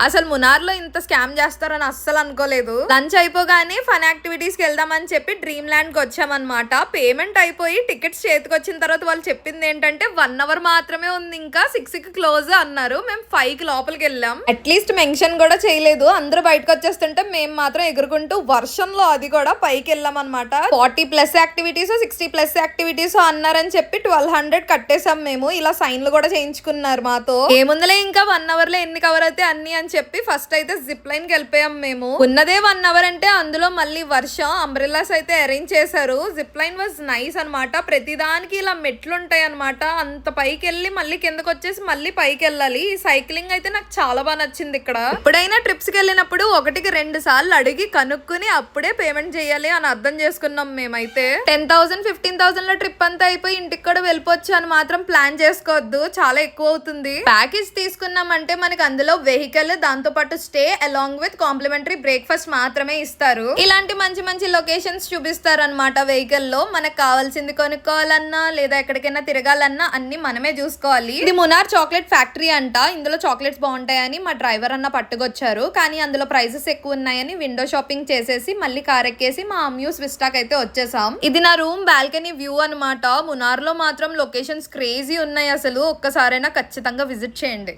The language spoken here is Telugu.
అసలు మునార్లో ఇంత స్కామ్ చేస్తారని అస్సలు అనుకోలేదు. లంచ్ అయిపోగానే ఫన్ యాక్టివిటీస్ కి వెళ్దామని చెప్పి డ్రీమ్ ల్యాండ్ కి వచ్చామన్నమాట. పేమెంట్ అయిపోయి టికెట్స్ చేతికి వచ్చిన తర్వాత వాళ్ళు చెప్పింది ఏంటంటే 1 అవర్ మాత్రమే ఉంది, ఇంకా 6 కి క్లోజ్ అన్నారు. మేము 5 కి లోపలికి వెళ్ళాం. అట్లీస్ట్ మెన్షన్ కూడా చేయలేదు. అందరూ బయటకు వచ్చేస్తుంటే మేము మాత్రం ఎగురుకుంటూ వర్షంలో అది కూడా పైకి వెళ్ళాం అనమాట. 40+ యాక్టివిటీస్ 60+ యాక్టివిటీస్ అన్నారని చెప్పి 1200 కట్టేసాం మేము. ఇలా సైన్లు కూడా చేయించుకున్నారు మాతో. ఏముందలే ఇంకా 1 అవర్ లో ఎన్ని కవర్ అయితే అన్ని చెప్పి ఫస్ట్ అయితే జిప్ లైన్ కి వెళ్ళిపోయాం. మేము ఉన్నదే 1 అవర్ అంటే అందులో మళ్ళీ వర్షం, అంబ్రెల్లాస్ అయితే అరేంజ్ చేశారు. జిప్ లైన్ వాజ్ నైస్ అనమాట. ప్రతిదానికి ఇలా మెట్లు ఉంటాయి అనమాట. అంత పైకి వెళ్ళి మళ్ళీ కిందకి వచ్చేసి మళ్ళీ పైకి వెళ్ళాలి. ఈ సైక్లింగ్ అయితే నాకు చాలా బాగా నచ్చింది. ఇక్కడ ఎప్పుడైనా ట్రిప్స్ కి వెళ్ళినప్పుడు 1కి 2 సార్లు అడిగి కనుక్కుని అప్పుడే పేమెంట్ చేయాలి అని అర్థం చేసుకున్నాం. మేమైతే 10,000 15,000 లో ట్రిప్ అంతా అయిపోయి ఇంటికి కూడా వెళ్ళిపోవచ్చు అని మాత్రం ప్లాన్ చేసుకోవద్దు, చాలా ఎక్కువ అవుతుంది. ప్యాకేజ్ తీసుకున్నామంటే మనకి అందులో వెహికల్, దాంతో పాటు stay along with complimentary breakfast మాత్రమే ఇస్తారు. ఇలాంటి మంచి మంచి లొకేషన్స్ చూపిస్తారు అనమాట. వెహికల్ లో మనకు కావాల్సింది కొనుక్కోవాలన్నా లేదా ఎక్కడికైనా తిరగాలన్నా అన్ని మనమే చూసుకోవాలి. ఇది మునార్ చాక్లెట్ ఫ్యాక్టరీ అంట. ఇందులో చాక్లెట్స్ బాగుంటాయని మా డ్రైవర్ అన్న పట్టుకొచ్చారు. కానీ అందులో ప్రైజెస్ ఎక్కువ ఉన్నాయని విండో షాపింగ్ చేసేసి మళ్ళీ కార్ ఎక్కేసి మా అమ్యూస్ విస్టాక్ అయితే వచ్చేసాం. ఇది నా రూమ్ బాల్కనీ వ్యూ అనమాట. మునార్ లో మాత్రం లొకేషన్స్ క్రేజీ ఉన్నాయి. అసలు ఒక్కసారైనా ఖచ్చితంగా విజిట్ చేయండి.